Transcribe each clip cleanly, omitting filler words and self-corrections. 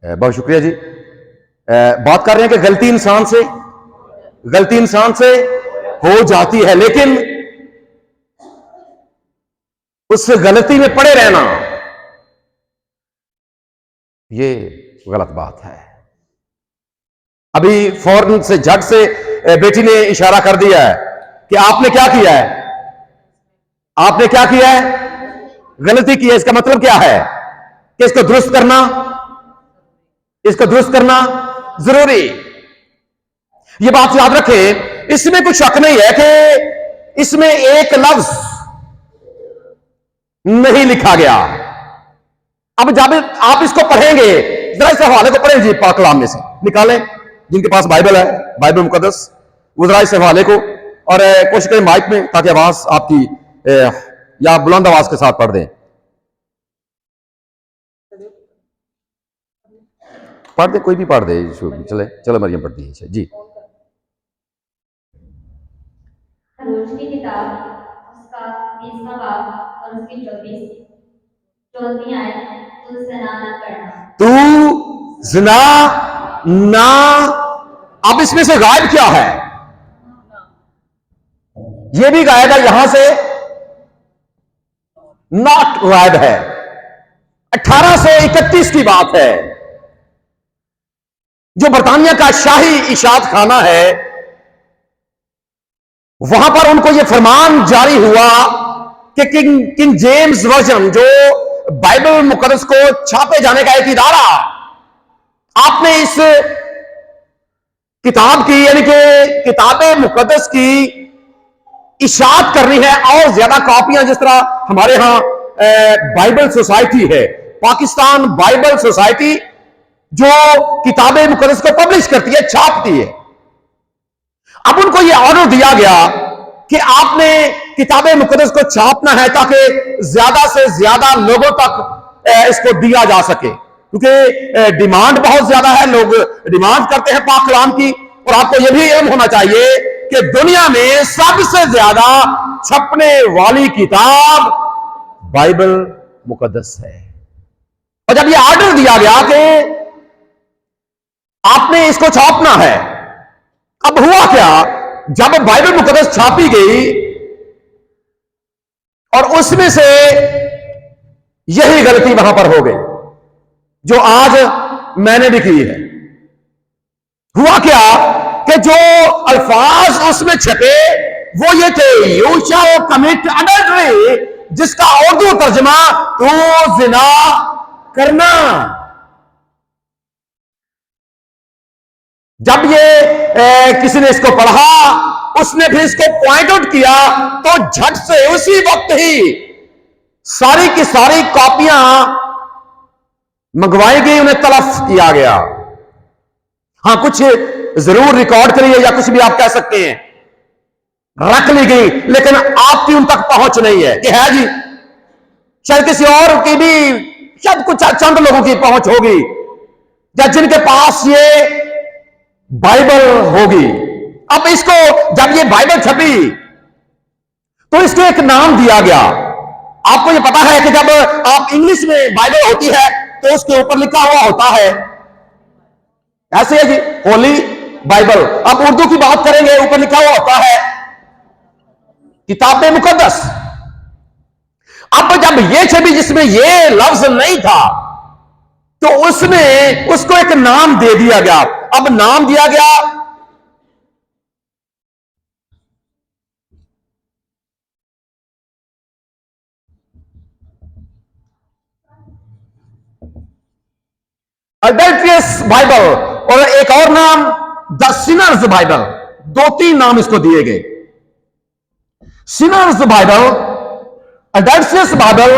बहुत शुक्रिया जी। बात कर रहे हैं कि गलती इंसान से हो जाती है, लेकिन उस गलती में पड़े रहना ये गलत बात है। अभी फौरन से झट से बेटी ने इशारा कर दिया है कि आपने क्या किया है, आपने क्या किया है, गलती की है। इसका मतलब क्या है कि इसको दुरुस्त करना जरूरी। ये बात याद रखें, इसमें कुछ शक नहीं है कि इसमें एक लफ्ज नहीं लिखा गया। अब जब आप इसको पढ़ेंगे, जरा इस हवाले को पढ़ें जी, पाक कलाम में से निकालें, जिनके पास बाइबल है, बाइबल मुकद्दस, वो जरा इस हवाले को, और कोशिश करें माइक में, ताकि आवाज आपकी या बुलंद आवाज के साथ पढ़ दें। पढ़ दे, कोई भी पढ़ दे, चले चलो मरियम पढ़ती है जी। खरोज की किताब उसका 20वां बाब और उसकी 24 आयत, तू ज़िना न करना। तू ज़िना ना, अब इसमें से गायब क्या है? ये भी गायब है, यहां से नॉट गायब है। 18 से 31 की बात है, जो बरतानिया का शाही इशात खाना है, वहां पर उनको यह फरमान जारी हुआ कि किंग जेम्स वर्जन, जो बाइबल मुकद्दस को छापे जाने का एक इदारा, आपने इस किताब की, यानी कि किताबे मुकद्दस की इशात करनी है, और ज्यादा कॉपियां, जिस तरह हमारे यहां बाइबल सोसाइटी है, पाकिस्तान बाइबल सोसाइटी, जो किताबे मुकद्दस को पब्लिश करती है, छापती है। अब उनको यह ऑर्डर दिया गया कि आपने किताबे मुकद्दस को छापना है, ताकि ज्यादा से ज्यादा लोगों तक इसको दिया जा सके, क्योंकि डिमांड बहुत ज्यादा है, लोग डिमांड करते हैं पाक कलाम की। और आपको यह भी इल्म होना चाहिए कि दुनिया में सबसे ज्यादा छपने वाली किताब बाइबल मुकद्दस है। और जब यह ऑर्डर दिया गया कि आपने इसको छापना है, अब हुआ क्या, जब बाइबल मुकद्दस छापी गई और उसमें से यही गलती वहां पर हो गई जो आज मैंने भी की है। हुआ क्या कि जो अल्फाज उसमें छपे वो ये थे, यू शैल कमिट अडल्टरी, जिसका उर्दू तर्जमा तू जिना करना। जब ये किसी ने इसको पढ़ा, उसने फिर इसको पॉइंट आउट किया, तो झट से उसी वक्त ही सारी की सारी कॉपियां मंगवाई गई, उन्हें तलफ किया गया। हां, कुछ जरूर रिकॉर्ड करिए या कुछ भी आप कह सकते हैं, रख ली गई, लेकिन आपकी उन तक पहुंच नहीं है कि है जी। शायद किसी और की भी, शायद कुछ चंद लोगों की पहुंच होगी, या जिनके पास ये बाइबल होगी। अब इसको जब ये बाइबल छपी तो इसको एक नाम दिया गया। आपको ये पता है कि जब आप इंग्लिश में बाइबल होती है तो उसके ऊपर लिखा हुआ होता है, ऐसे है जी, होली बाइबल। अब उर्दू की बात करेंगे, ऊपर लिखा हुआ होता है किताबे मुकद्दस। अब जब ये छवि जिसमें ये लफ्ज नहीं था, तो उसमें उसको एक नाम दे दिया गया। अब नाम दिया गया अडल्ट्रियस बाइबल, और एक और नाम द सिनर्स बाइबल। 2-3 नाम इसको दिए गए, सिनर्स बाइबल, अडल्ट्रियस बाइबल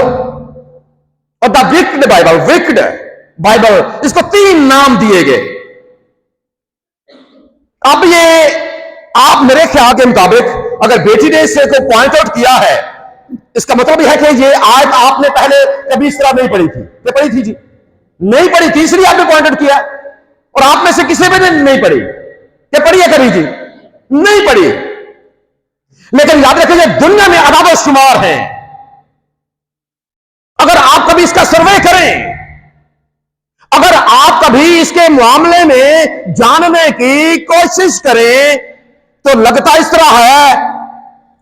और the wicked Bible, wicked Bible. इसको 3 नाम दिए गए। अब ये आप मेरे ख्याल के मुताबिक, अगर बेटी ने इससे को पॉइंट आउट किया है, इसका मतलब यह है कि ये आज आपने पहले कभी इस तरह नहीं पढ़ी थी। ये पढ़ी थी जी? नहीं पढ़ी थी, इसलिए आपने पॉइंट आउट किया। और आप में से किसी भी ने नहीं पढ़ी। क्या पढ़ी है कभी जी? नहीं पढ़ी। लेकिन याद रखिए, दुनिया में अदाद शुमार हैं। अगर आप कभी इसका सर्वे करें, अगर आपका भी इसके मामले में जानने की कोशिश करें तो लगता इस तरह है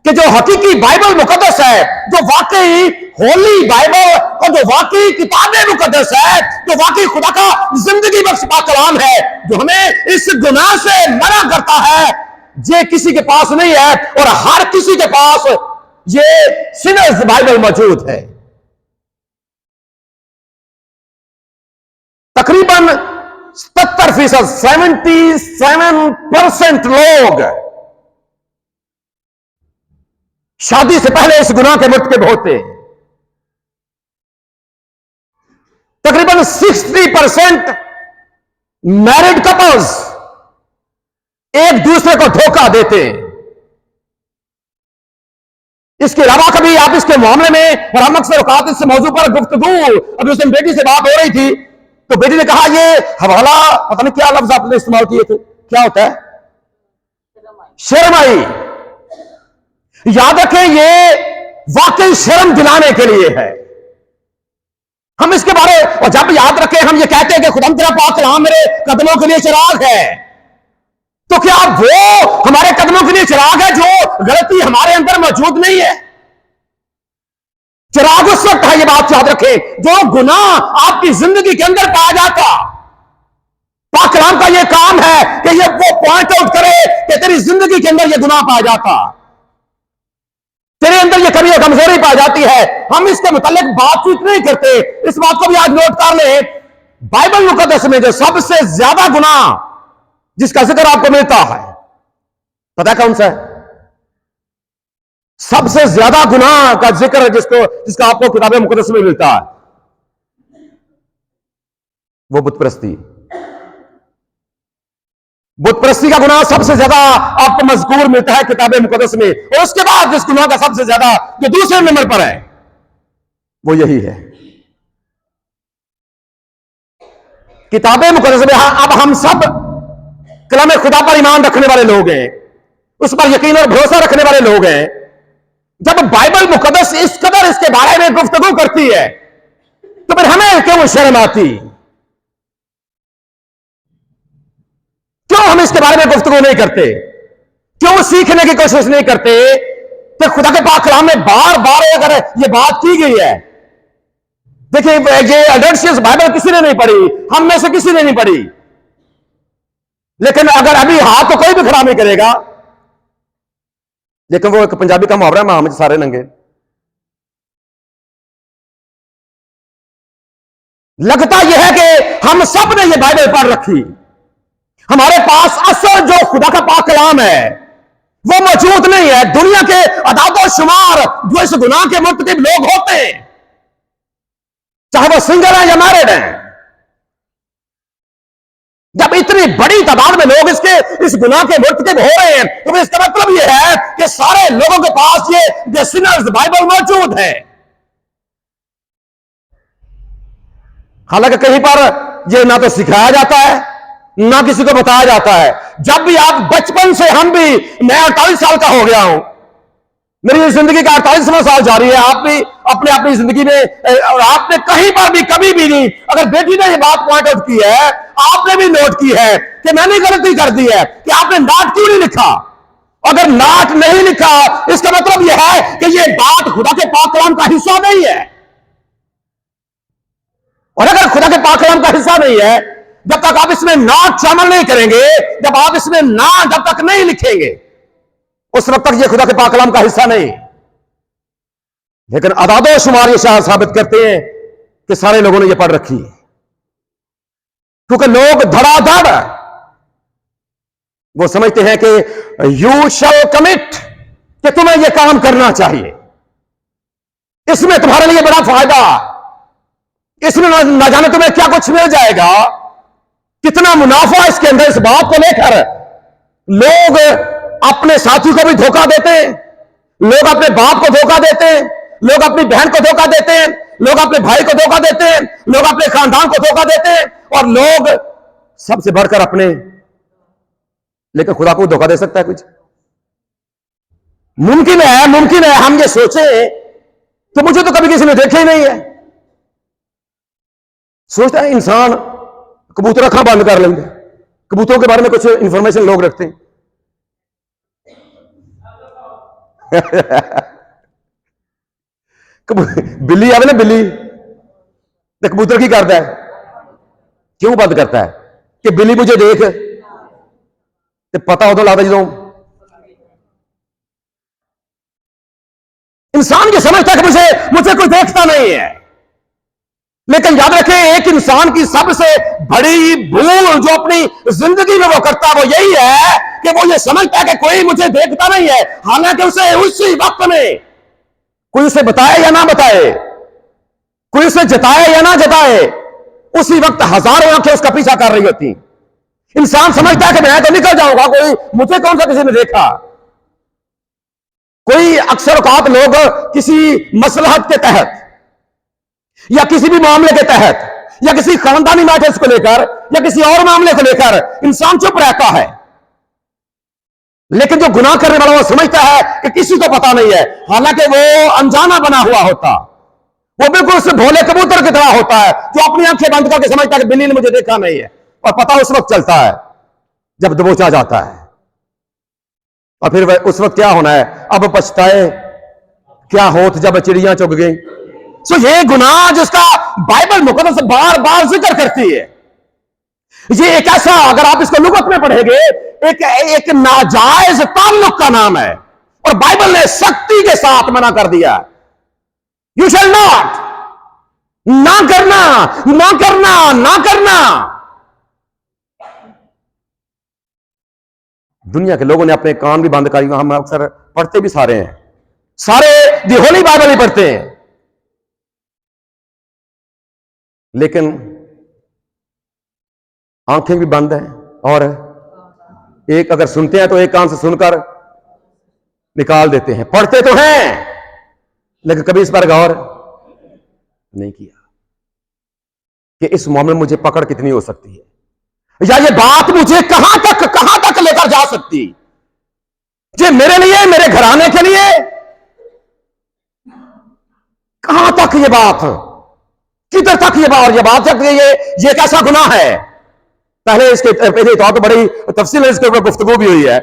कि जो हकीकी बाइबल मुकद्दस है, जो वाकई होली बाइबल और जो वाकई किताबें मुकद्दस है, जो वाकई खुदा का जिंदगी बख्श पाक कलाम है, जो हमें इस गुनाह से मना करता है, ये किसी के पास नहीं है। और हर किसी के पास ये सिनर्स बाइबल मौजूद है। तकरीबन 77%, 77% लोग शादी से पहले इस गुनाह के मुर्तकिब होते हैं। तकरीबन 60% मैरिड कपल्स एक दूसरे को धोखा देते हैं। इसके अलावा कभी आप इसके मामले में, और हम अक्सर औकात इस मौजू पर गुफ्तगू, अभी उस दिन बेटी से बात हो रही थी तो बेटी ने कहा ये हवाला, पता नहीं क्या लफ्ज आपने इस्तेमाल किए थे, क्या होता है? शर्माई। याद रखें, ये वाकई शर्म दिलाने के लिए है। हम इसके बारे, और जब याद रखें हम ये कहते हैं कि खुदा तेरा पाक कलाम मेरे कदमों के लिए चिराग है, तो क्या वो हमारे कदमों के लिए चिराग है जो गलती हमारे अंदर मौजूद नहीं है? चिराग उस वक्त है, ये बात याद रखें, जो गुनाह आपकी जिंदगी के अंदर पाया जाता। पाक कलाम का ये काम है कि ये वो पॉइंट आउट करे कि तेरी जिंदगी के अंदर ये गुनाह पाया जाता, तेरे अंदर ये कमी और कमजोरी पाई जाती है। हम इसके मुतालिक बातचीत नहीं करते। इस बात को भी आज नोट कर ले, बाइबल मुकद्दस में जो सबसे ज्यादा गुनाह जिसका जिक्र आपको मिलता है, पता कौन सा है? सबसे ज्यादा गुनाह का जिक्र जिसका आपको किताबें मुकद्दस में मिलता है, वो बुत परस्ती। बुत परस्ती का गुनाह सबसे ज्यादा आपको मज़कूर मिलता है किताबें मुकद्दस में। और उसके बाद जिस गुनाह का सबसे ज्यादा जो दूसरे नंबर पर है, वो यही है, किताबें मुकद्दस में। अब हम सब कलाम खुदा पर ईमान रखने वाले लोग हैं, उस पर यकीन और भरोसा रखने वाले लोग हैं। जब बाइबल मुकद्दस इस कदर इसके बारे में गुफ्तगू करती है तो फिर हमें क्यों शर्म आती? क्यों हम इसके बारे में गुफ्तगू नहीं करते? क्यों सीखने की कोशिश नहीं करते? तो खुदा के पाक कलाम में बार बार अगर ये बात की गई है, देखिए ये एडल्शियस बाइबल किसी ने नहीं पढ़ी, हम में से किसी ने नहीं पढ़ी, लेकिन अगर अभी हाथ तो कोई भी खड़ा नहीं करेगा। लेकिन वो एक पंजाबी का मुहावरा, मां में सारे नंगे। लगता यह है कि हम सब ने ये बाइबल पढ़ रखी, हमारे पास असल जो खुदा का पाक कलाम है वो मौजूद नहीं है। दुनिया के अदाद शुमार जो इस गुनाह के मुर्तकिब लोग होते हैं, चाहे वो सिंगल हैं या मैरिड हैं, जब इतनी बड़ी तादाद में लोग इस गुनाह के मुर्तकिब हो रहे हैं, तो इसका मतलब यह है कि सारे लोगों के पास ये सिनर्स बाइबल मौजूद है। हालांकि कहीं पर ये ना तो सिखाया जाता है, ना किसी को बताया जाता है। जब भी आप बचपन से, हम भी, मैं 48 साल का हो गया हूं, मेरी जिंदगी का 48वां साल जारी है, आप भी अपनी जिंदगी में, और आपने कहीं पर भी कभी भी नहीं, अगर बेटी ने ये बात पॉइंट आउट की है, आपने भी नोट की है कि मैंने गलती कर दी है कि आपने नाट क्यों नहीं लिखा। अगर नाट नहीं लिखा, इसका मतलब यह है कि ये बात खुदा के पाक कलाम का हिस्सा नहीं है। और अगर खुदा के पाक कलाम का हिस्सा नहीं है, जब तक आप इसमें नाट शामिल नहीं करेंगे, जब आप इसमें जब तक नहीं लिखेंगे, उस वक्त तक ये खुदा के पाक कलाम का हिस्सा नहीं। लेकिन अदादो शुमार ये साबित करते हैं कि सारे लोगों ने ये पढ़ रखी है, क्योंकि लोग धड़ाधड़ वो समझते हैं कि यू शैल कमिट, कि तुम्हें यह काम करना चाहिए, इसमें तुम्हारे लिए बड़ा फायदा, इसमें ना जाने तुम्हें क्या कुछ मिल जाएगा, कितना मुनाफा इसके अंदर। इस बात को लेकर लोग अपने साथी को भी धोखा देते हैं, लोग अपने बाप को धोखा देते हैं, लोग अपनी बहन को धोखा देते हैं, लोग अपने भाई को धोखा देते हैं, लोग अपने खानदान को धोखा देते हैं, और लोग सबसे बढ़कर अपने, लेकिन खुदा को धोखा दे सकता है कुछ? मुमकिन है हम ये सोचे तो मुझे तो कभी किसी ने देखा ही नहीं है। सोचता है इंसान कबूतर अखा बंद कर लेंगे। कबूतरों के बारे में कुछ इंफॉर्मेशन लोग रखते हैं। बिल्ली आवे ना, बिल्ली तो कबूतर की करता है, क्यों बंद करता है? कि बिल्ली मुझे देख, तो पता उदो लगता जो इंसान की समझता है कि मुझे कोई देखता नहीं है। लेकिन याद रखें, एक इंसान की सबसे बड़ी भूल जो अपनी जिंदगी में वो करता है वो यही है कि वो ये समझता है कि कोई मुझे देखता नहीं है। हालांकि उसे उसी वक्त में कोई उसे बताए या ना बताए, कोई उसे जताए या ना जताए, उसी वक्त हजारों आंखें उसका पीछा कर रही होती। इंसान समझता है कि मैं तो निकल जाऊंगा, कोई मुझे कौन सा किसी ने देखा। कोई अक्सर औकात लोग किसी मसलहत के तहत या किसी भी मामले के तहत या किसी खानदानी मैटर्स को लेकर या किसी और मामले को लेकर इंसान चुप रहता है। लेकिन जो गुनाह करने वाला वो समझता है कि किसी को पता नहीं है, हालांकि वो अनजाना बना हुआ होता, वो बिल्कुल उस भोले कबूतर की तरह होता है जो अपनी आंखें बंद करके समझता है कि बिल्ली ने मुझे देखा नहीं है। और पता उस वक्त चलता है जब दबोचा जाता है। और फिर उस वक्त क्या होना है? अब पछताए क्या होत जब चिड़ियां चुग गई। सो ये गुनाह जिसका बाइबल मुकद्दस बार बार जिक्र करती है, ये एक ऐसा, अगर आप इसको लुगत में पढ़ेंगे, एक नाजायज ताल्लुक का नाम है। और बाइबल ने सख्ती के साथ मना कर दिया, यू शैल नॉट, ना करना, ना करना, ना करना। दुनिया के लोगों ने अपने कान भी बंद कर दिए। हम अक्सर पढ़ते भी सारे हैं, सारे दी होली बाइबल ही पढ़ते हैं, लेकिन आंखें भी बंद हैं। और एक अगर सुनते हैं तो एक कान से सुनकर निकाल देते हैं। पढ़ते तो हैं लेकिन कभी इस पर गौर नहीं किया कि इस मामले में मुझे पकड़ कितनी हो सकती है, या ये बात मुझे कहां तक लेकर जा सकती। ये मेरे लिए, मेरे घराने के लिए कहां तक ये बात, किधर तक ये बात तक ये कैसा गुनाह है। पहले इसके पहले तो बड़ी तफसील इसके ऊपर गुफ्तगू भी हुई है,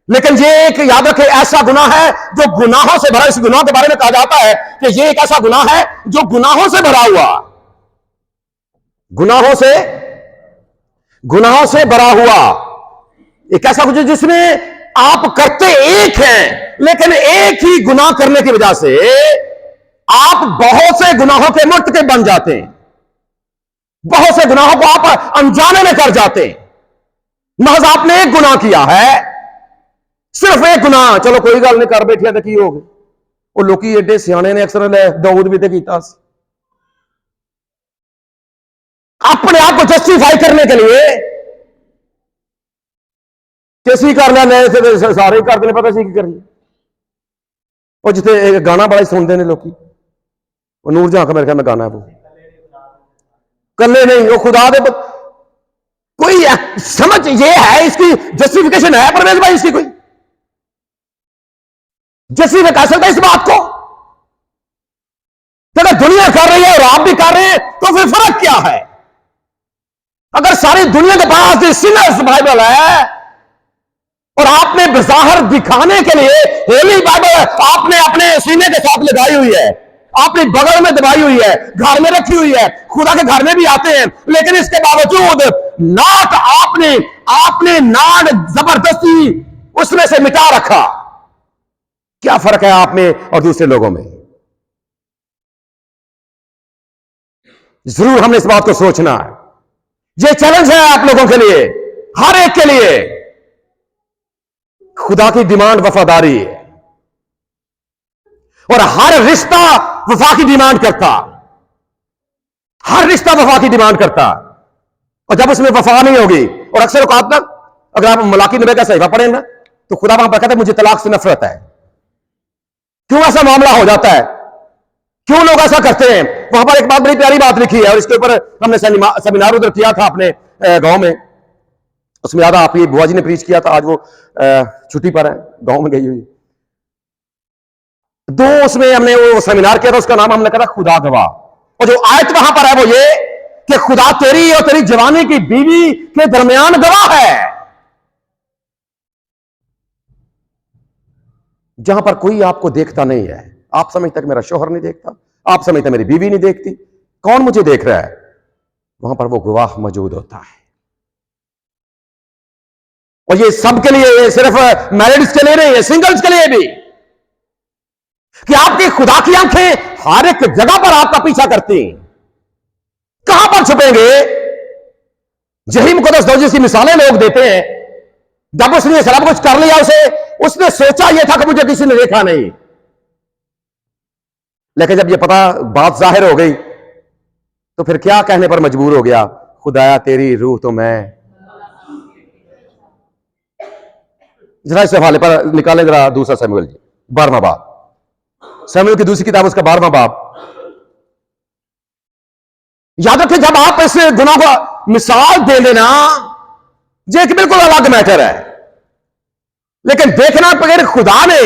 लेकिन ये एक याद रखे ऐसा गुनाह है जो गुनाहों से भरा। इस गुनाह के बारे में कहा जाता है कि ये एक ऐसा गुनाह है जो गुनाहों से भरा हुआ, गुनाहों से भरा हुआ एक ऐसा कुछ जिसमें आप करते एक हैं, लेकिन एक ही गुनाह करने की वजह से आप बहुत से गुनाहों के मुर्तकिब बन जाते हैं। बहुत से गुनाहों को आप अनजाने में कर जाते हैं। महज आपने एक गुनाह किया है, सिर्फ एक गुनाह, चलो कोई गल नहीं कर बैठिया तो की हो गए। वो लोग एडे सियाने ने अक्सर दाऊद भी तो किया, अपने आप को जस्टिफाई करने के लिए कैसी कर लिया, सारे ही करते पता सी की करिए। और जिथे गाना बड़ा सुनते हैं लोग, वो नूर जहां का मेरे ख्याल में गाना है, वो कल्ले नहीं, वो खुदा दे कोई समझ ये है, इसकी जस्टिफिकेशन है परवेज भाई, इसकी कोई जस्टिफाई कर सकता है इस बात को? तो अगर दुनिया कर रही है और आप भी कर रहे हैं तो फिर फर्क क्या है? अगर सारी दुनिया के पास सिनर्स बाइबल है और आपने बज़ाहिर दिखाने के लिए होली बाइबल आपने अपने सीने के साथ लगाई हुई है, आपने बगल में दबाई हुई है, घर में रखी हुई है, खुदा के घर में भी आते हैं, लेकिन इसके बावजूद नाक आपने नाक जबरदस्ती उसमें से मिटा रखा। क्या फर्क है आप में और दूसरे लोगों में? जरूर हमने इस बात को सोचना है। यह चैलेंज है आप लोगों के लिए, हर एक के लिए। खुदा की डिमांड वफादारी है और हर रिश्ता वफा की डिमांड करता, हर रिश्ता वफा की डिमांड करता। और जब उसमें वफा नहीं होगी, और अक्सर औकात ना, अगर आप मलाकी नबी का सहीफा पढ़ें ना, तो खुदा वहां पर कहता है मुझे तलाक से नफरत है। क्यों ऐसा मामला हो जाता है? क्यों लोग ऐसा करते हैं? वहां पर एक बात बड़ी प्यारी बात लिखी है और इसके ऊपर हमने सेमिनार उधर किया था अपने गांव में। उसमें याद आपकी बुआ जी ने प्रीच किया था, आज वो छुट्टी पर है, गांव में गई हुई। उसमें हमने वो सेमिनार किया था, उसका नाम हमने कहा खुदा गवाह। और जो आयत वहां पर है वो ये कि खुदा तेरी और तेरी जवानी की बीवी के दरमियान गवाह है। जहां पर कोई आपको देखता नहीं है, आप समझते मेरा शोहर नहीं देखता, आप समझते मेरी बीवी नहीं देखती, कौन मुझे देख रहा है, वहां पर वो गवाह मौजूद होता है। और ये सबके लिए, ये सिर्फ मैरिड्स के लिए नहीं है, सिंगल्स के लिए भी, कि आपकी खुदा की आंखें हर एक जगह पर आपका पीछा करती हैं। कहां पर छुपेंगे? यही मुकद्दस दो जिसकी मिसालें लोग देते हैं। जब उसने सब कुछ कर लिया, उसने सोचा यह था कि मुझे किसी ने देखा नहीं, लेकिन जब यह पता बात जाहिर हो गई तो फिर क्या कहने पर मजबूर हो गया, खुदाया तेरी रूह तो मैं। जरा इस हवाले पर निकालें जरा दूसरा शमूएल जी 12वां बाब, शमूएल की दूसरी किताब उसका 12वां बाब। याद रखें, जब आप इस गुनाह को मिसाल दे देना, ये एक बिल्कुल अलग मैटर है, लेकिन देखना बगैर खुदा ने,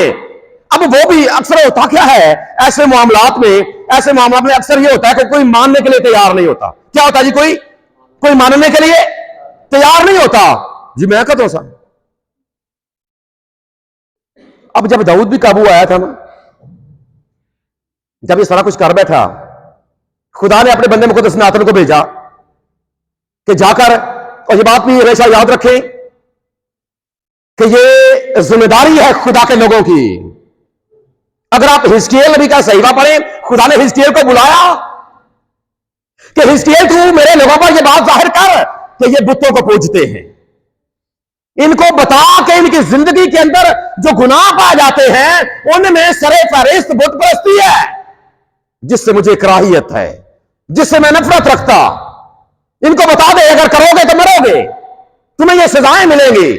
अब वो भी अक्सर होता क्या है ऐसे मामलात में अक्सर ये होता है कि कोई मानने के लिए तैयार नहीं होता। क्या होता जी? कोई मानने के लिए तैयार नहीं होता जी। मैं कहता हूं साहब, अब जब दाऊद भी काबू आया था ना, जब ये सारा कुछ कर बैठा, खुदा ने अपने बंदे मुकद्दस नातन को भेजा कि जाकर, और ये बात भी हमेशा याद रखें कि ये जिम्मेदारी है खुदा के लोगों की। अगर आप हिजकियेल नबी का सहीफा पढ़ें, खुदा ने हिजकियेल को बुलाया कि हिजकियेल तू मेरे लोगों पर यह बात जाहिर कर कि ये बुतों को पूजते हैं, इनको बता कि इनकी जिंदगी के अंदर जो गुनाह पाए जाते हैं उनमें सरे फहरिस्त बुत परस्ती है, जिससे मुझे कराहियत है, जिससे मैं नफरत रखता। इनको बता दे, अगर करोगे तो मरोगे, तुम्हें ये सजाएं मिलेंगी।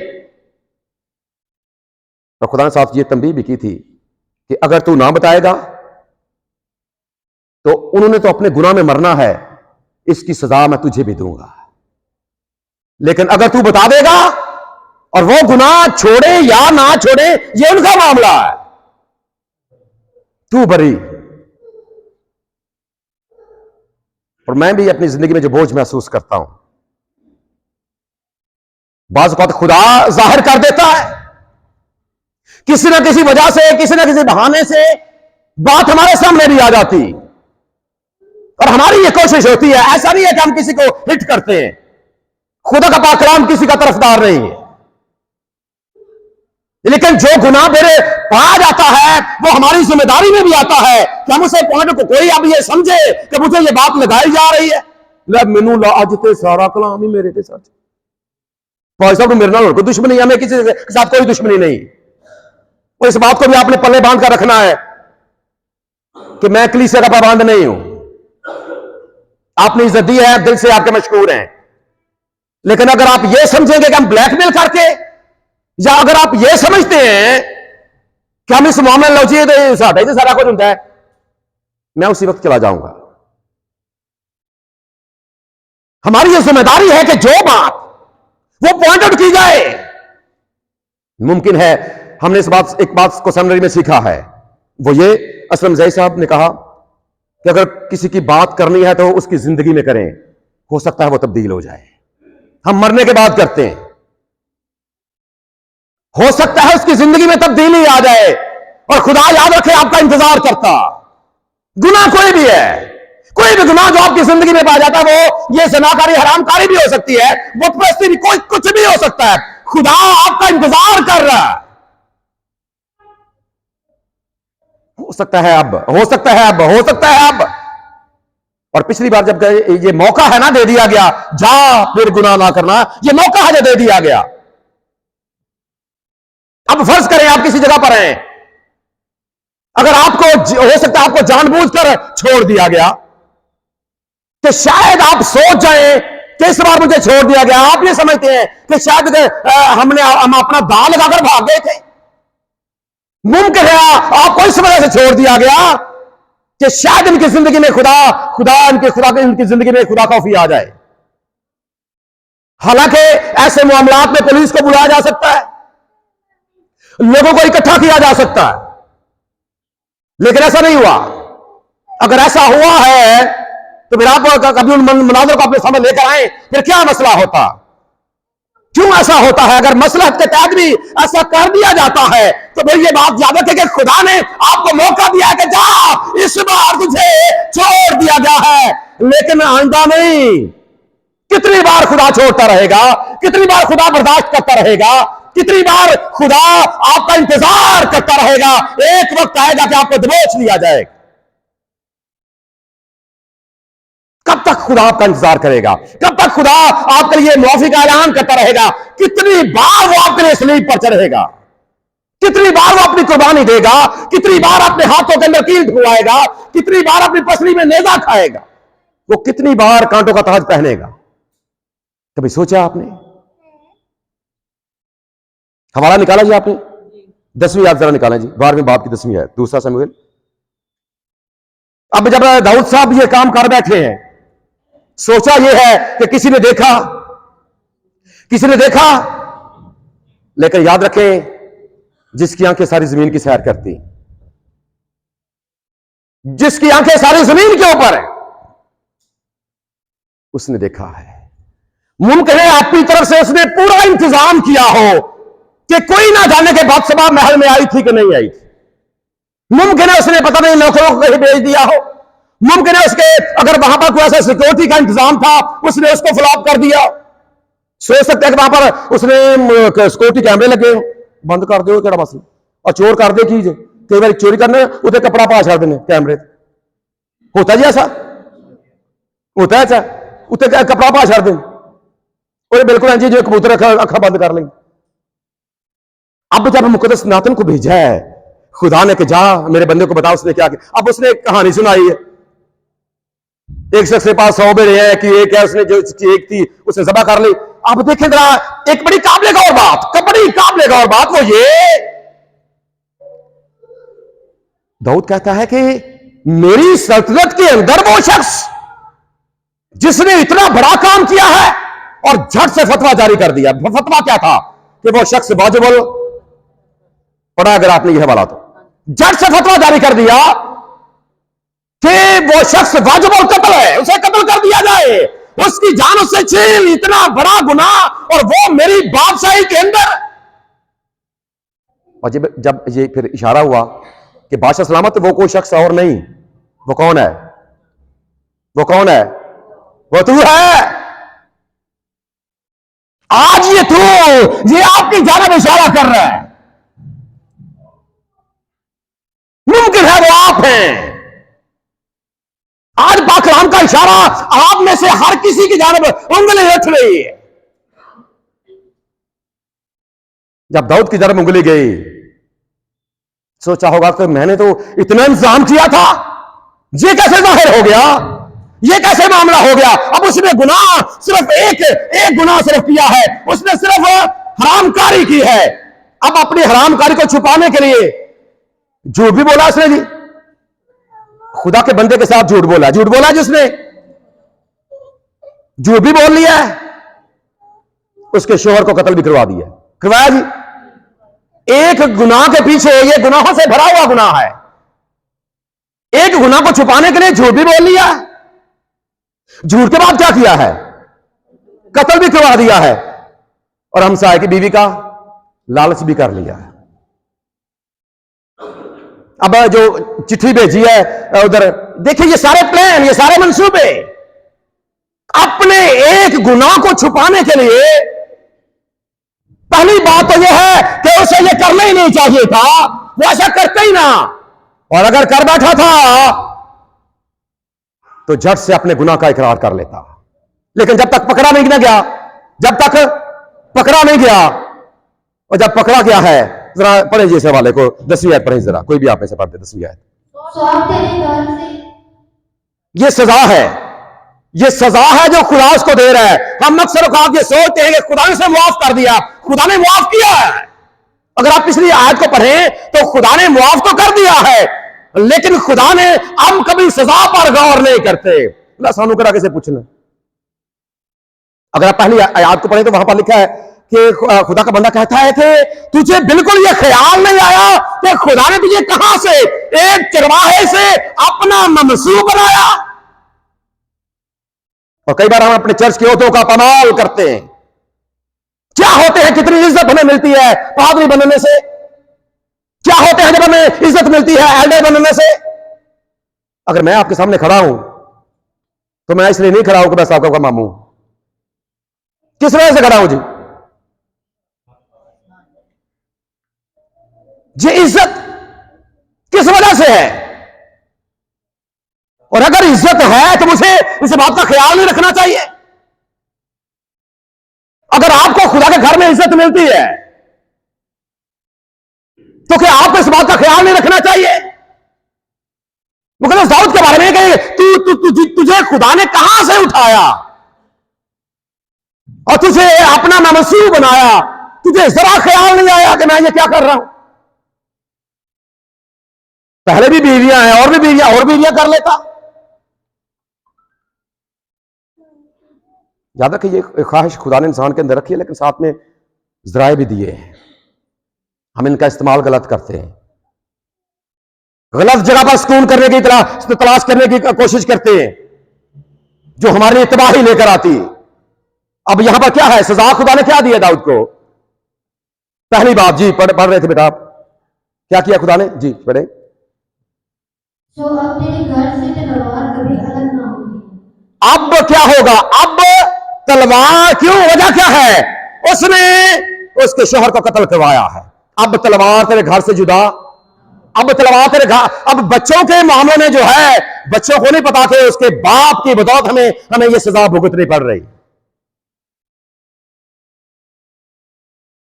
तो खुदा ने साथ ये तंबीह भी की थी कि अगर तू ना बताएगा तो उन्होंने तो अपने गुनाह में मरना है, इसकी सजा मैं तुझे भी दूंगा। लेकिन अगर तू बता देगा और वो गुनाह छोड़े या ना छोड़े, ये उनका मामला है, तू बरी। और मैं भी अपनी जिंदगी में जो बोझ महसूस करता हूं, बाज़ औक़ात खुदा जाहिर कर देता है, किसी ना किसी वजह से, किसी ना किसी बहाने से बात हमारे सामने भी आ जाती, और हमारी ये कोशिश होती है, ऐसा नहीं है कि हम किसी को हिट करते हैं, खुदा का पाक कलाम किसी का तरफदार नहीं है, लेकिन जो गुनाह मेरे पाया जाता है वो हमारी जिम्मेदारी में भी आता है कि हम उसे पॉइंट को, कोई अब ये समझे कि मुझे ये बात लगाई जा रही है, मैनू अज ते सारा कलाम ही मेरे ते सच। भाई साहब मेरे नाल कोई दुश्मनी है, हमें किसी के साथ कोई दुश्मनी नहीं। और इस बात को भी आपने पल्ले बांध कर रखना है कि मैं कलीसिया का पाबंद नहीं हूं, आपने इज्जत दी है, दिल से आपके मशकूर हैं, लेकिन अगर आप ये समझेंगे कि हम ब्लैकमेल करके, या अगर आप ये समझते हैं कि हम इस मामले लो जी साढ़ा ही सारा कुछ होता है, मैं उसी वक्त चला जाऊंगा। हमारी यह जिम्मेदारी है कि जो बात वो पॉइंट आउट की जाए। मुमकिन है हमने एक बात को सेमिनरी में सीखा है, वो ये, असलम जई साहब ने कहा कि अगर किसी की बात करनी है तो उसकी जिंदगी में करें, हो सकता है वो तब्दील हो जाए। हम मरने के बाद करते हैं, हो सकता है उसकी जिंदगी में तब्दीली आ जाए, और खुदा याद रखे आपका इंतजार करता। गुनाह कोई भी है, कोई भी गुनाह जो आपकी जिंदगी में पाया जाता है, वो ये ज़नाकारी हरामकारी भी हो सकती है, बुतपरस्ती भी, कोई कुछ भी हो सकता है, खुदा आपका इंतजार कर रहा है। हो सकता है अब, हो सकता है अब, हो सकता है अब। और पिछली बार जब ये मौका है ना दे दिया गया, जा फिर गुनाह ना करना, ये मौका है जो दे दिया गया। अब फर्ज करें आप किसी जगह पर हैं, अगर आपको हो सकता है आपको जानबूझकर छोड़ दिया गया, तो शायद आप सोच जाएं कि इस बार मुझे छोड़ दिया गया। आप ये समझते हैं कि शायद हम अपना दांव लगाकर भाग गए थे। मुमकिन है आपको इस वजह से छोड़ दिया गया कि शायद इनकी जिंदगी में इनकी जिंदगी में खुदा खौफी आ जाए। हालांकि ऐसे मामलात में पुलिस को बुलाया जा सकता है, लोगों को इकट्ठा किया जा सकता है, लेकिन ऐसा नहीं हुआ। अगर ऐसा हुआ है तो फिर आप कभी उन मुनाजर को अपने सामने लेकर आए, फिर क्या मसला होता? क्यों ऐसा होता है? अगर मसलहत के तहत भी ऐसा कर दिया जाता है तो फिर ये बात याद रखें कि खुदा ने आपको मौका दिया है कि जा, इस बार तुझे छोड़ दिया गया है, लेकिन आइंदा नहीं। कितनी बार खुदा छोड़ता रहेगा? कितनी बार खुदा बर्दाश्त करता रहेगा? कितनी बार खुदा आपका इंतजार करता रहेगा? एक वक्त आएगा कि आपको दबोच लिया जाएगा। कब तक खुदा आपका इंतजार करेगा? कब तक खुदा आपके लिए मुआफी का ऐलान करता रहेगा? कितनी बार वो आपके लिए सलीब पर चढ़ेगा? कितनी बार वो अपनी कुर्बानी देगा? कितनी बार अपने हाथों के अंदर कील ढुआएगा? कितनी बार अपनी पसली में नेजा खाएगा? वो कितनी बार कांटों का ताज पहनेगा? कभी सोचा आपने? हवाला निकाला जी आपने? 10वीं आयत जरा निकालें जी, 12वीं बाब की 10वीं आयत, दूसरा शमूएल। अब जब दाऊद साहब ये काम कर बैठे हैं, सोचा यह है कि किसी ने देखा, लेकिन याद रखें, जिसकी आंखें सारी जमीन की सैर करती, जिसकी आंखें सारी जमीन के ऊपर है, उसने देखा है। मुमकिन है अपनी तरफ से उसने पूरा इंतजाम किया हो कि कोई ना जाने के बाद सभा महल में आई थी कि नहीं आई थी। मुमकिन है उसने पता नहीं नौकरों को कहीं भेज दिया हो। मुमकिन है उसके अगर वहां पर कोई ऐसा सिक्योरिटी का इंतजाम था, उसने उसको फ्लॉप कर दिया। सोच सकते हैं कि वहां पर उसने सिक्योरिटी कैमरे लगे, बंद कर दो, केड़ा मसला, और चोर कर दे की जे कई बार चोरी करने उसे कपड़ा पा छड़ देने कैमरे। होता जी ऐसा? होता है ऐसा? उसे कपड़ा पा छड़ दें और बिल्कुल जी जो कबूतर अखा बंद कर लेंगे। अब जब मुकद्दस नातन को भेजा है खुदा ने कि जा मेरे बंदे को बताओ उसने क्या किया। अब उसने कहानी सुनाई है, एक शख्स के पास 100 बेड़े हैं कि एक है, उसने जो एक थी उसने ज़बह कर ली। अब देखें जरा एक बड़ी काबिले गौर बात, वो ये दाऊद कहता है कि मेरी सल्तनत के अंदर वो शख्स जिसने इतना बड़ा काम किया है, और झट से फतवा जारी कर दिया। फतवा क्या था कि वो शख्स बाजुबल, पढ़ा अगर आपने यह हवाला तो, झट से फतवा जारी कर दिया कि वो शख्स वाजिबुल कत्ल है, उसे कत्ल कर दिया जाए, उसकी जान उससे छीन। इतना बड़ा गुनाह, और वो मेरी बादशाही के अंदर। और जब ये फिर इशारा हुआ कि बादशाह सलामत, वो कोई शख्स और नहीं, वो कौन है? वो तू है। आज ये आपकी जानिब इशारा कर रहा है। मुमकिन है वो आप हैं। आज पाकलाम का इशारा आप में से हर किसी की जानिब उंगली उठ रही है। जब दाऊद की जानिब उंगली गई, सोचा होगा कि मैंने तो इतना इंतजाम किया था, ये कैसे जाहिर हो गया, ये कैसे मामला हो गया। अब उसने गुनाह सिर्फ एक गुनाह सिर्फ किया है, उसने सिर्फ हरामकारी की है। अब अपनी हरामकारी को छुपाने के लिए झूठ भी बोला उसने जी, खुदा के बंदे के साथ झूठ बोला जिसने, झूठ भी बोल लिया है, उसके शोहर को कत्ल भी करवाया जी। एक गुनाह के पीछे, ये गुनाहों से भरा हुआ गुनाह है, एक गुनाह को छुपाने के लिए झूठ भी बोल लिया, झूठ के बाद क्या किया है, कत्ल भी करवा दिया है, और हमसाये की बीवी का लालच भी कर लिया है। अब जो चिट्ठी भेजी है उधर, देखिए ये सारे प्लान, ये सारे मंसूबे, अपने एक गुनाह को छुपाने के लिए। पहली बात तो यह है कि उसे ये करना ही नहीं चाहिए था, वो ऐसा करते ही ना, और अगर कर बैठा था तो झट से अपने गुनाह का इकरार कर लेता। लेकिन जब तक पकड़ा नहीं गया, और जब पकड़ा गया है, जरा पढ़े जी इस हवाले को, 10वीं आयत पढ़े जरा, कोई भी आप में से पढ़ते 10वीं आयत। ये सजा है जो खुदा उसको दे रहा है। हम अक्सर ये सोचते हैं कि खुदा ने से मुआफ कर दिया, खुदा ने मुआफ किया है। अगर आप पिछली आयत को पढ़ें तो खुदा ने मुआफ तो कर दिया है, लेकिन खुदा ने हम कभी सजा पर गौर नहीं करते। सानू करा कैसे पूछना। अगर आप पहली आयत को पढ़ें तो वहां पर लिखा है कि खुदा का बंदा कहता है कि तुझे बिल्कुल ये ख्याल नहीं आया कि खुदा ने तुझे कहां से एक चरवाहे से अपना ममसू बनाया। और कई बार हम अपने चर्च की औरतों का अपमान करते हैं। क्या होते हैं, कितनी इज्जत हमें मिलती है पादरी बनने से, क्या होते हैं जब हमें इज्जत मिलती है एल्डर बनने से। अगर मैं आपके सामने खड़ा हूं तो मैं इसलिए नहीं खड़ा हूं कि मैं साहब का मामू, किस वजह से खड़ा हूं जी? ये इज्जत किस वजह से है? और अगर इज्जत है तो मुझे इस बात का ख्याल नहीं रखना चाहिए। अगर आपको खुदा के घर में इज्जत मिलती है तो क्या आपको इस बात का ख्याल नहीं रखना चाहिए? मुकद्दस दाऊद के बारे में कहे तुझे खुदा ने कहां से उठाया और तुझे अपना नमसू बनाया, तुझे जरा ख्याल नहीं आया कि मैं ये क्या कर रहा हूं। पहले भी बीवियां हैं और भी बीवियां कर लेता। याद रखिए, ये ख्वाहिश खुदा ने इंसान के अंदर रखी है, लेकिन साथ में जराए भी दिए हैं। हम इनका इस्तेमाल गलत करते हैं, गलत जगह पर सुकून करने की तलाश करने की कोशिश करते हैं, जो हमारी लिए तबाही लेकर आती है। अब यहां पर क्या है, सजा खुदा ने क्या दिया दाऊद को? पहली बात जी, पढ़ रहे थे बेटा आप, क्या किया खुदा ने जी? पढ़े। तो अब तेरे घर से तलवार कभी अलग ना होगी। अब क्या होगा? अब तलवार, क्यों, वजह क्या है? उसने उसके शोहर को कत्ल करवाया है। अब तलवार तेरे घर से जुदा, अब तलवार तेरे घर। अब बच्चों के मामले में जो है, बच्चों को नहीं पता कि उसके बाप की बदौलत हमें यह सजा भुगतनी पड़ रही।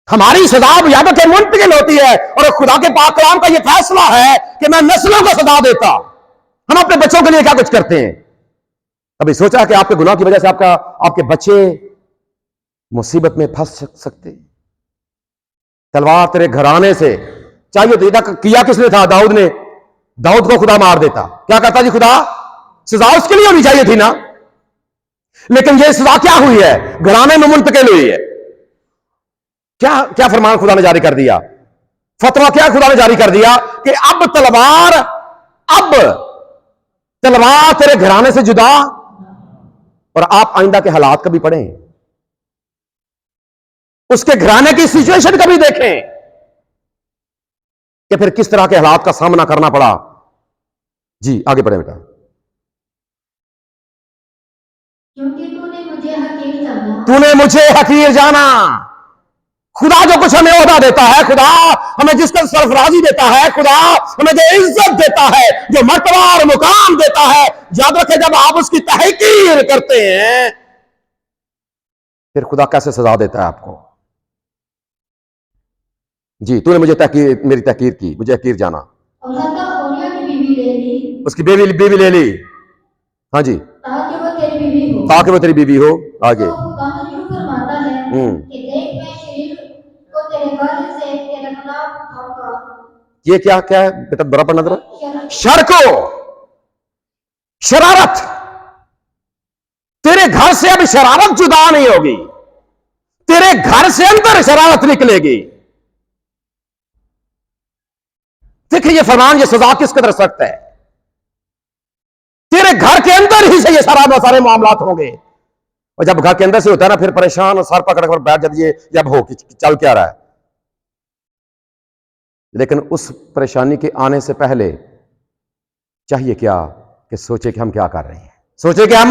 हमारी सजा याद के मुंतकिल होती है, और खुदा के पाक कलाम का यह फैसला है कि मैं नस्लों को सजा देता। हम अपने बच्चों के लिए क्या कुछ करते हैं? कभी सोचा कि आपके गुनाह की वजह से आपके बच्चे मुसीबत में फंस सकते? तलवार तेरे घराने से चाहिए तो इधर किया किसने था? दाऊद ने। दाऊद को खुदा मार देता, क्या कहता जी? खुदा, सजा उसके लिए होनी चाहिए थी ना, लेकिन ये सजा क्या हुई है? घराने में मुंतकिल हुई है। क्या क्या फरमान खुदा ने जारी कर दिया? फतवा क्या खुदा ने जारी कर दिया कि अब तलवार तेरे घराने से जुदा। और आप आइंदा के हालात कभी पढ़ें, उसके घराने की सिचुएशन कभी देखें कि फिर किस तरह के हालात का सामना करना पड़ा। जी आगे बढ़े बेटा। क्योंकि तूने मुझे हकीर जाना, तूने मुझे हकीर जाना। खुदा जो कुछ हमें ओहदा देता है, खुदा हमें जिसका सरफराजी देता है, खुदा हमें जो इज्जत देता है, जो मर्तबा और मुकाम देता है, याद रखें जब आप उसकी तहकीर करते हैं फिर खुदा कैसे सजा देता है आपको। जी, तूने मुझे मेरी तहकीर की, मुझे हकीर जाना। और हत्ता ओरिया की बीवी ले ली, उसकी बीवी ले ली। हाँ जी, ताकि वो तेरी बीवी हो। ताकि वो तेरी बीवी हो। आगे तो खुदा यूं फरमाता है कि देख, मैं शरीर को तेरे घर से तेरे खिलाफ उठाऊंगा। ये क्या क्या है बेटा? बड़ा पढ़ना जरा। शर को, शरारत, तेरे घर से अब शरारत जुदा नहीं होगी, तेरे घर से अंदर शरारत निकलेगी। देखिए ये फरमान, ये सजा किस कदर सख्त है। तेरे घर के अंदर ही से ये सारे मामलात होंगे, और जब घर के अंदर से होता है ना, फिर परेशान सर पकड़ कर बैठ जाती है, जब हो कि चल क्या रहा है। लेकिन उस परेशानी के आने से पहले चाहिए क्या कि सोचे कि हम क्या कर रहे हैं, सोचे कि हम।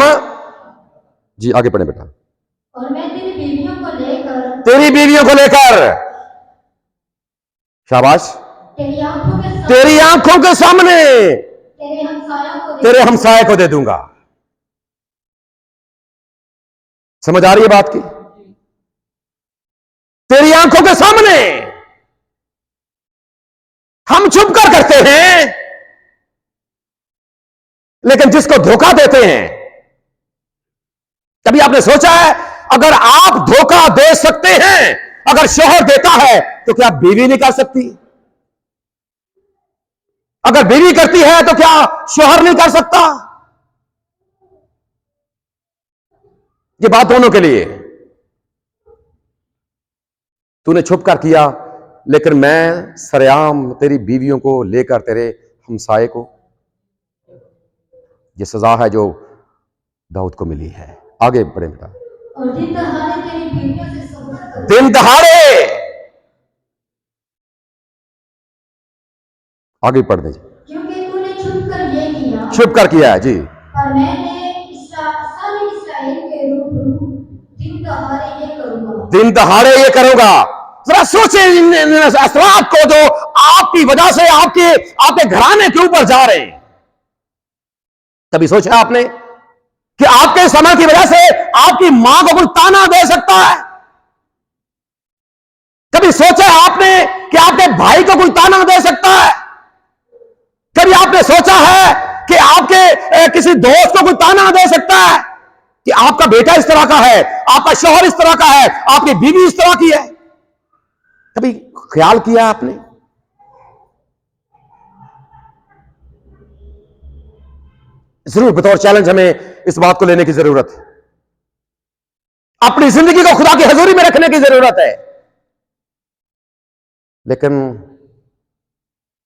जी आगे पढ़े बेटा। और मैं तेरी बीवियों को लेकर, शाबाश, तेरी आंखों के सामने तेरे हमसाये को दे दूंगा। समझ आ रही है बात की? तेरी आंखों के सामने। हम छुप कर करते हैं, लेकिन जिसको धोखा देते हैं, कभी आपने सोचा है अगर आप धोखा दे सकते हैं, अगर शोहर देता है तो क्या बीवी नहीं कर सकती? अगर बीवी करती है तो क्या शोहर नहीं कर सकता? ये बात दोनों के लिए। तूने छुप कर किया, लेकिन मैं सरेआम तेरी बीवियों को लेकर तेरे हमसाये को। ये सजा है जो दाऊद को मिली है। आगे बढ़े बेटा। और दिन दहाड़े तेरी बीवियों से सौदा करूं, दिन दहाड़े, आगे पढ़ दीजिए। क्योंकि तूने छुप कर ये किया, छुप कर किया है जी। पर मैंने सारे इस्राएल के रूबरू दिन दहाड़े ये करूंगा। दिन दहाड़े ये करूंगा। जरा सोचे इन असरात को जो आपकी वजह से आपके घराने के ऊपर जा रहे हैं। कभी सोचा आपने कि आपके समय की वजह से आपकी मां को कोई ताना दे सकता है? कभी सोचा आपने कि आपके भाई को कोई ताना दे सकता है? कभी आपने सोचा है कि आपके किसी दोस्त को कोई ताना दे सकता है कि आपका बेटा इस तरह का है, आपका शौहर इस तरह का है, आपकी बीवी इस तरह की है? कभी ख्याल किया आपने? जरूर बतौर चैलेंज हमें इस बात को लेने की जरूरत है। अपनी जिंदगी को खुदा की हजूरी में रखने की जरूरत है। लेकिन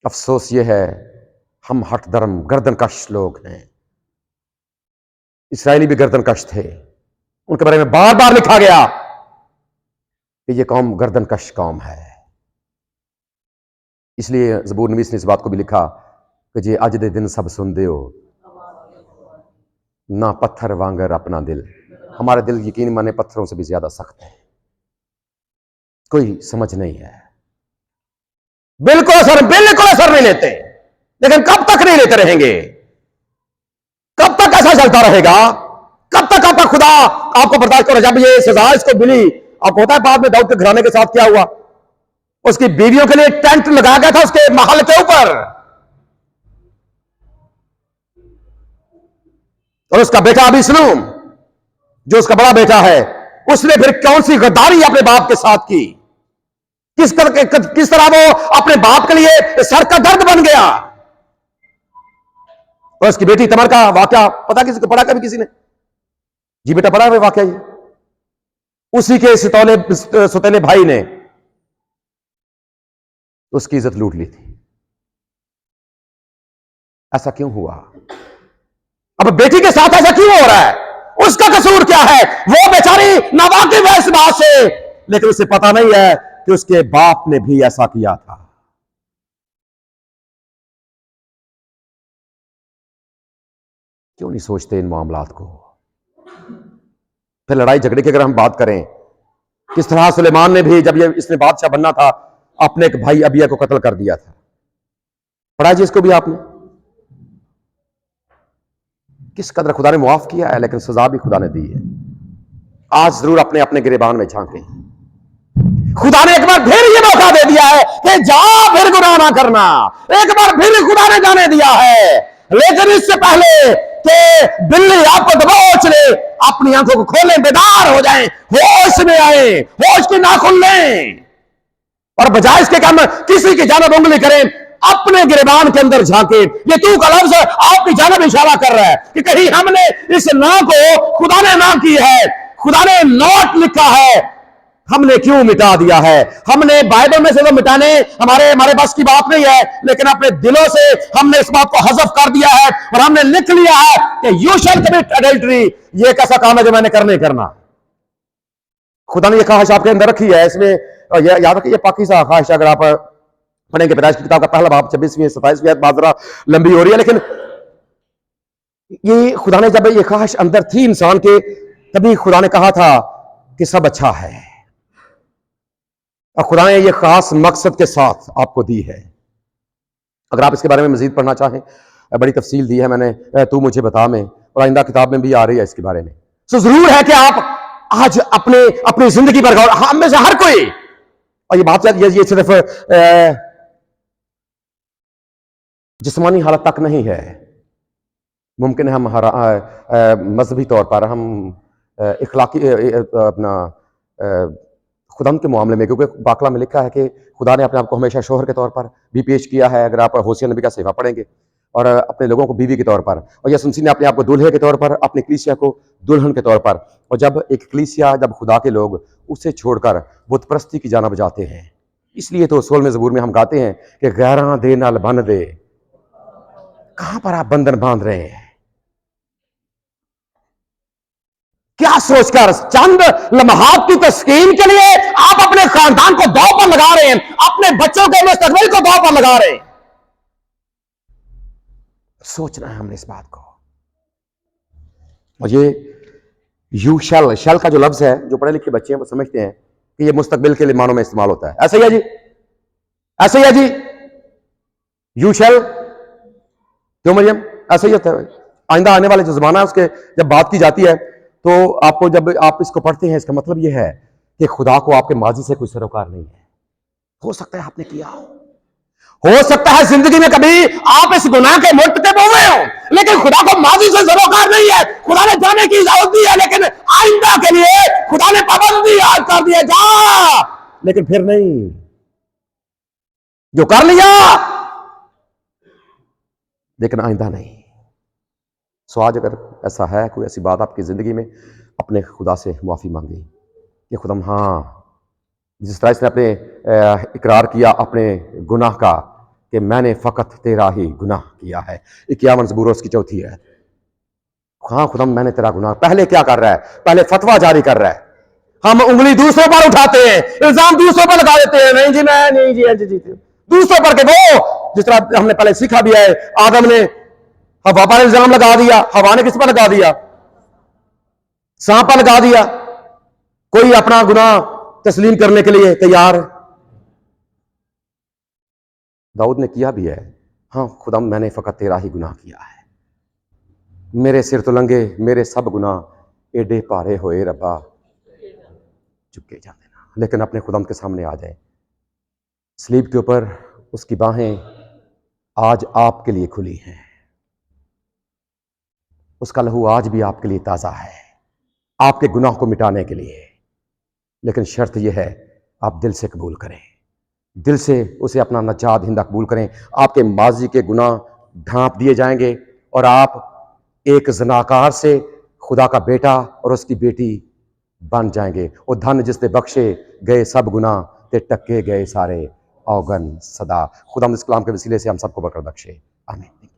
अफसोस यह है, हम हठ धर्म गर्दनकश लोग हैं। इस्राएली भी गर्दनकश थे, उनके बारे में बार बार लिखा गया कि यह कौम गर्दनकश कौम है। इसलिए ज़बूर नवीस ने इस बात को भी लिखा कि जे अज दे दिन सब सुन दे हो, ना पत्थर वांगर अपना दिल। हमारा दिल यकीन माने पत्थरों से भी ज्यादा सख्त है, कोई समझ नहीं है। बिल्कुल असर नहीं लेते। लेकिन कब तक नहीं लेते रहेंगे? कब तक ऐसा चलता रहेगा? कब तक आपका खुदा आपको बर्दाश्त करो? जब ये सजा इसको मिली, आपको पता है बाद में दाऊद के घराने के साथ क्या हुआ? उसकी बीवियों के लिए टेंट लगाया गया था उसके महल के ऊपर, और उसका बेटा अबीसलूम जो उसका बड़ा बेटा है, उसने फिर कौन सी गद्दारी अपने बाप के साथ की? किस तरह वो अपने बाप के लिए सर का दर्द बन गया। और उसकी बेटी तमर का वाकया पता किसी को पढ़ा? कभी किसी ने? जी बेटा पढ़ा है वाकया? उसी के सौतेले भाई ने उसकी इज्जत लूट ली थी। ऐसा क्यों हुआ? अब बेटी के साथ ऐसा क्यों हो रहा है? उसका कसूर क्या है? वो बेचारी नावाकिफ है इस बात से, लेकिन उसे पता नहीं है कि उसके बाप ने भी ऐसा किया था। क्यों नहीं सोचते इन मामलात को? फिर लड़ाई झगड़े की अगर हम बात करें, किस तरह सुलेमान ने भी, जब इसने बादशाह बनना था, अपने एक भाई अबिया को कत्ल कर दिया था। पढ़ा जी इसको भी आपने? किस कदर खुदा ने मुआफ किया है, लेकिन सजा भी खुदा ने दी है। आज जरूर अपने अपने गिरेबान में झांकें। खुदा ने एक बार फिर ये मौका दे दिया है कि जा फिर गुनाह ना करना। एक बार फिर खुदा ने जाने दिया है, लेकिन इससे पहले कि बिल्ली आपको दबोच ले, अपनी आंखों को खोलें, बेदार हो जाएं, होश में आए, होश की नाखुन लें, और बजाय इसके काम किसी की जानब उंगली करें, अपने गिरबान के अंदर झांके। ये तू का लफ्ज आपकी जानब इशारा कर रहा है कि कहीं हमने इस ना को खुदा ने ना की है, खुदा ने नोट लिखा है, हमने क्यों मिटा दिया है? हमने बाइबल में से तो मिटाने हमारे बस की बात नहीं है, लेकिन अपने दिलों से हमने इस बात को हज़फ कर दिया है और हमने लिख लिया है कि यू शैल कमिट एडल्ट्री। ये कैसा काम है जो मैंने करना ही करना। खुदा ने ये ख्वाहिश आपके अंदर रखी है। इसमें याद रखिए, पाकिज़ा ख्वाहिश। अगर आप पढ़ेंगे पैदाइश की किताब का पहला बाब 26वीं 27वीं बात जरा लंबी हो रही है, लेकिन ये खुदा ने जब ये ख्वाहिश अंदर थी इंसान के, तभी खुदा ने कहा था कि सब अच्छा है, और खुदा ने ये खास मकसद के साथ आपको दी है। अगर आप इसके बारे में मजीद पढ़ना चाहें, बड़ी तफसील दी है मैंने तू मुझे बता में, और आइंदा किताब में भी आ रही है इसके बारे में। तो जरूर है कि आप आज अपनी जिंदगी पर गौर, हम में से हर कोई, और ये बात ये सिर्फ जिस्मानी हालत तक नहीं है। मुमकिन है हम मजहबी तौर पर, हम इखलाकी अपना खुदाम के मामले में, क्योंकि बाकला में लिखा है कि खुदा ने अपने आप को हमेशा शोहर के तौर पर भी पेश किया है। अगर आप होशिया नबी का सेवा पढ़ेंगे, और अपने लोगों को बीवी के तौर पर, और यसुम मसीह ने अपने आप को दूल्हे के तौर पर, अपनी कलीसिया को दुल्हन के तौर पर। और जब एक कलीसिया, जब खुदा के लोग उसे छोड़कर बुत परस्ती की जाना बजाते हैं, इसलिए तो 16वें ज़बूर में हम गाते हैं कि गैरां दे नाल बन दे। कहां पर आप बंधन बांध रहे हैं? क्या सोचकर, चंद लम्हात की तस्कीन के लिए आप अपने खानदान को दांव पर लगा रहे हैं, अपने बच्चों के मुस्तकबिल को दांव पर लगा रहे हैं। सोचना है हमने इस बात को। और ये यू शैल का जो लफ्ज है, जो पढ़े लिखे बच्चे हैं वो समझते हैं कि ये मुस्तकबिल के लिए मानों में इस्तेमाल होता है। ऐसा ही है जी, ऐसा ही है जी, यू शैल, क्यों मरियम, ऐसा ही होता है। आइंदा आने वाले जो जमाना है उसके जब बात की जाती है तो आपको, जब आप इसको पढ़ते हैं, इसका मतलब यह है कि खुदा को आपके माजी से कोई सरोकार नहीं है। हो सकता है आपने किया हो सकता है जिंदगी में कभी आप इस गुनाह के मुर्तकब हुए हो, लेकिन खुदा को माजी से सरोकार नहीं है। खुदा ने जाने की इजाजत दी है, लेकिन आइंदा के लिए खुदा ने पाबंदी याद कर दी है, जा, लेकिन फिर नहीं, जो कर लिया लेकिन आइंदा नहीं। सो आज अगर ऐसा है, कोई ऐसी बात आपकी जिंदगी में, अपने खुदा से मुआफी मांगी कि खुदा, हाँ, जिस तरह इसने अपने इकरार किया अपने गुनाह का कि मैंने फकत तेरा ही गुनाह किया है। 51 ज़बूर उसकी 4 है। हाँ खुदा, मैंने तेरा गुनाह। पहले क्या कर रहा है? पहले फतवा जारी कर रहा है। हम उंगली दूसरों पर उठाते हैं, इल्जाम दूसरों पर लगा देते हैं, नहीं जी मैं नहीं जी, दूसरों पर के वो, जिस तरह हमने पहले सीखा भी है, आदम ने हवा पर इल्जाम लगा दिया, हवा ने किस पर लगा दिया? सांप पर लगा दिया। कोई अपना गुनाह तस्लीम करने के लिए तैयार। दाऊद ने किया भी है, हाँ खुदा, मैंने फकत तेरा ही गुनाह किया है, मेरे सिर तो लंगे, मेरे सब गुनाह एडे भारे होए रब्बा, चुके जा देना। लेकिन अपने खुदा के सामने आ जाए, स्लीब के ऊपर उसकी बाहें आज आपके लिए खुली हैं, उसका लहू आज भी आपके लिए ताजा है, आपके गुनाह को मिटाने के लिए। लेकिन शर्त यह है, आप दिल से कबूल करें, दिल से उसे अपना नजात हिंदा कबूल करें। आपके माजी के गुनाह ढांप दिए जाएंगे और आप एक जनाकार से खुदा का बेटा और उसकी बेटी बन जाएंगे। और धन जिसने बख्शे गए सब गुनाह, ते टक्के गए सारे औगन सदा। खुदा इस कलाम के वसीले से हम सबको बरकत बख्शे, आमीन।